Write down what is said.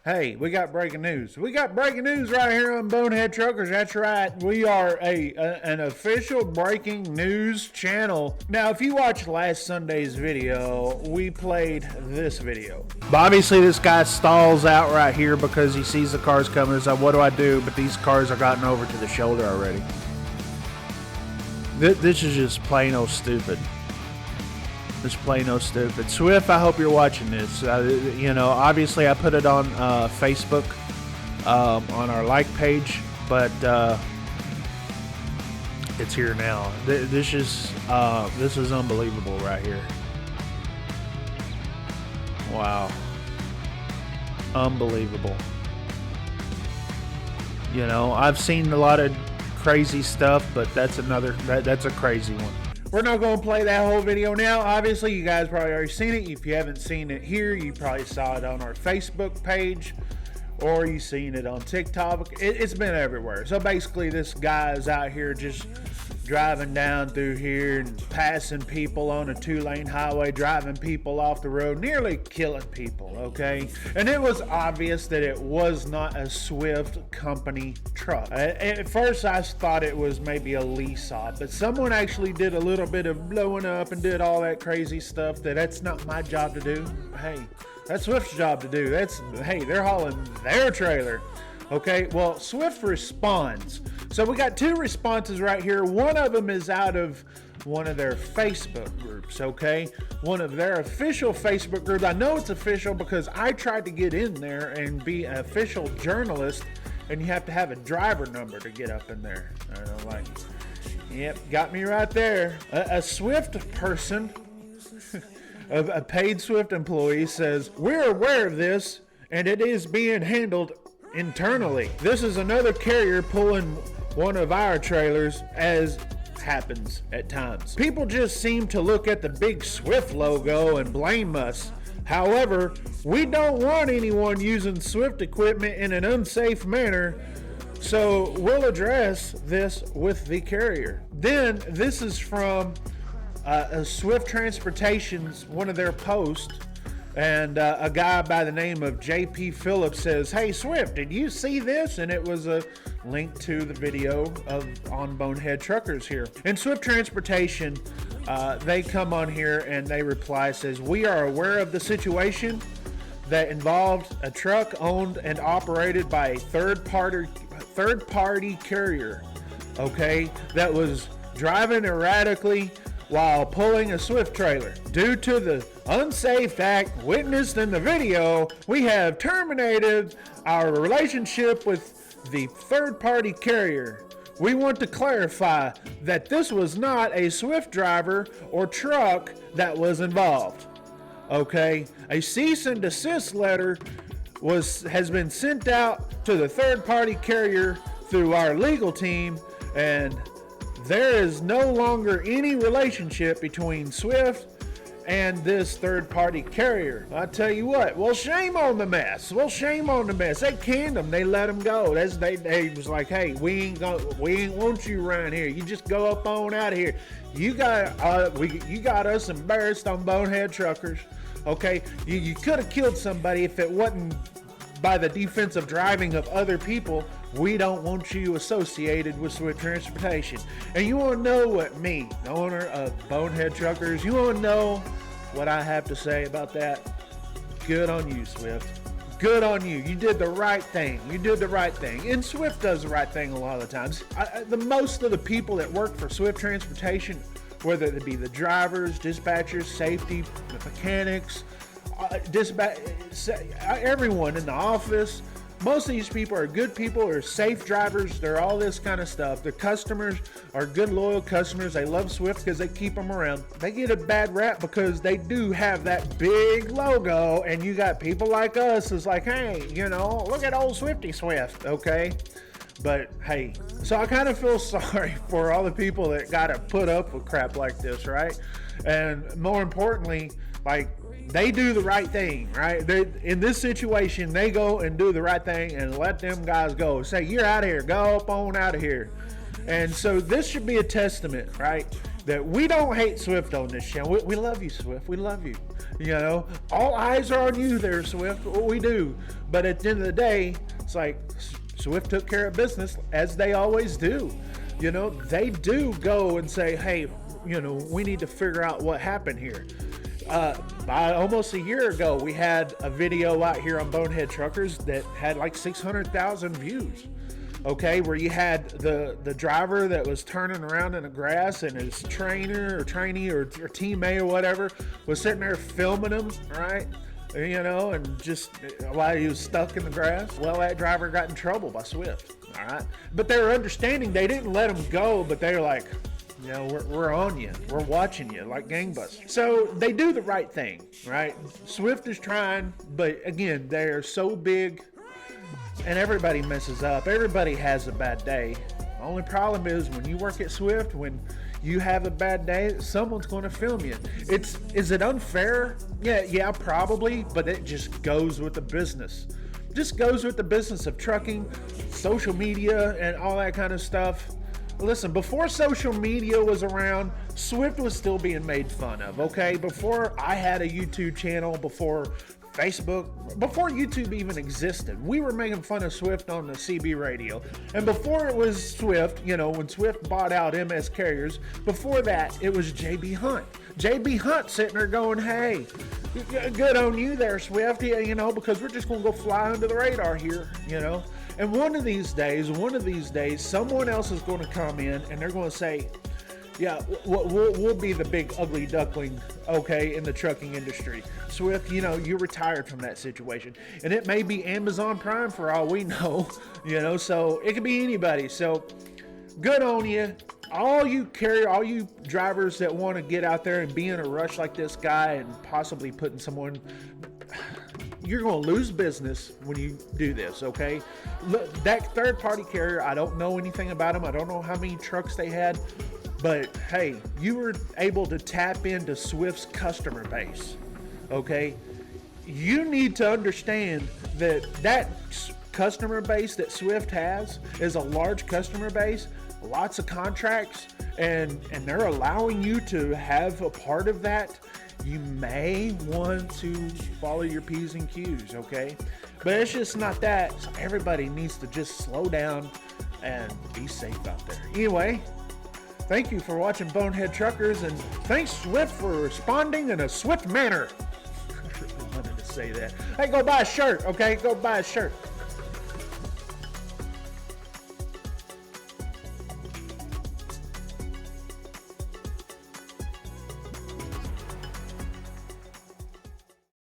Hey, we got breaking news. We got breaking news right here on Bonehead Truckers. That's right. We are an official breaking news channel. Now, if you watched last Sunday's video, we played this video. But obviously, this guy stalls out right here because he sees the cars coming. He's like, what do I do? But these cars are gotten over to the shoulder already. This is just plain old stupid. Just plain old stupid. Swift, I hope you're watching this. You know, obviously I put it on Facebook, on our like page, but it's here now. This is unbelievable right here. Wow, unbelievable. You know, I've seen a lot of crazy stuff, but that's a crazy one. We're not going to play that whole video now. Obviously, you guys probably already seen it. If you haven't seen it here, you probably saw it on our Facebook page, or you seen it on TikTok. It's been everywhere. So basically, this guy is out here just driving down through here and passing people on a 2-lane highway, driving people off the road, nearly killing people, okay? And it was obvious that it was not a Swift company truck. At first, I thought it was maybe a lease op, but someone actually did a little bit of blowing up and did all that crazy stuff that's not my job to do. Hey, that's Swift's job to do. Hey, they're hauling their trailer. Okay, well, Swift responds. So we got 2 responses right here. One of them is out of one of their Facebook groups, okay? One of their official Facebook groups. I know it's official because I tried to get in there and be an official journalist, and you have to have a driver number to get up in there. And I'm like, yep, got me right there. A Swift person, a paid Swift employee says, we're aware of this, and it is being handled internally. This is another carrier pulling one of our trailers, as happens at times. People just seem to look at the big Swift logo and blame us. However, we don't want anyone using Swift equipment in an unsafe manner, so we'll address this with the carrier. Then this is from a Swift Transportation's one of their posts. And a guy by the name of JP Phillips says, hey, Swift, did you see this? And it was a link to the video on Bonehead Truckers here. And Swift Transportation, they come on here and they reply, says, we are aware of the situation that involved a truck owned and operated by a third-party carrier, okay, that was driving erratically while pulling a Swift trailer. Due to the unsafe act witnessed in the video, we have terminated our relationship with the third-party carrier. We want to clarify that this was not a Swift driver or truck that was involved. Okay, a cease and desist letter has been sent out to the third-party carrier through our legal team, and there is no longer any relationship between Swift and this third-party carrier. I tell you what, well, shame on the mess. They canned them. They let them go. They was like, hey, we ain't want you around here. You just go up on out of here. You got us embarrassed on Bonehead Truckers. Okay, you could have killed somebody if it wasn't by the defensive driving of other people. We don't want you associated with Swift Transportation. And you want to know what me, the owner of Bonehead Truckers, you want to know what I have to say about that? Good on you, Swift. Good on you. You did the right thing. And Swift does the right thing a lot of the times. Most of the people that work for Swift Transportation, whether it be the drivers, dispatchers, safety, the mechanics, everyone in the office, most of these people are good people, are safe drivers, they're all this kind of stuff. The customers are good, loyal customers. They love Swift because they keep them around. They get a bad rap because they do have that big logo, and you got people like us that's like, hey, you know, look at old Swifty Swift, okay? But hey, so I kind of feel sorry for all the people that got to put up with crap like this, right? And more importantly, like, they do the right thing, right? In this situation, they go and do the right thing and let them guys go. Say, you're out of here. Go up on out of here. And so this should be a testament, right? that we don't hate Swift on this channel. We love you, Swift. We love you. You know, all eyes are on you there, Swift. We do. But at the end of the day, it's like Swift took care of business, as they always do. You know, they do go and say, hey, you know, we need to figure out what happened here. By almost a year ago, we had a video out here on Bonehead Truckers that had like 600,000 views. Okay, where you had the driver that was turning around in the grass, and his trainer or trainee or teammate or whatever was sitting there filming him, right? You know, and just while he was stuck in the grass. Well, that driver got in trouble by Swift, all right? But they were understanding. They didn't let him go, but they were like, you know, we're on you. We're watching you like gangbusters. So they do the right thing, right? Swift is trying, but again, they're so big and everybody messes up. Everybody has a bad day. The only problem is when you work at Swift, when you have a bad day, someone's going to film you. Is it unfair? Yeah, probably, but it just goes with the business. Just goes with the business of trucking, social media, and all that kind of stuff. Listen, before social media was around, Swift was still being made fun of, okay? Before I had a YouTube channel, before Facebook, before YouTube even existed, we were making fun of Swift on the CB radio. And before it was Swift, you know, when Swift bought out MS Carriers, before that, it was JB Hunt. JB Hunt sitting there going, hey, good on you there, Swift, you know, because we're just going to go fly under the radar here, you know. And one of these days, someone else is going to come in and they're going to say, yeah, we'll be the big ugly duckling, okay, in the trucking industry. Swift, you know, you retired from that situation. And it may be Amazon Prime for all we know, you know, so it could be anybody. So good on you. All you drivers that want to get out there and be in a rush like this guy and possibly putting someone, you're going to lose business when you do this, okay? Look, that third-party carrier, I don't know anything about them. I don't know how many trucks they had. But, hey, you were able to tap into Swift's customer base, okay? You need to understand that customer base that Swift has is a large customer base, lots of contracts, and they're allowing you to have a part of that. You may want to follow your P's and Q's, okay? But it's just not that. So everybody needs to just slow down and be safe out there. Anyway, thank you for watching Bonehead Truckers, and thanks Swift for responding in a swift manner. I really wanted to say that. Hey, go buy a shirt, okay? Go buy a shirt.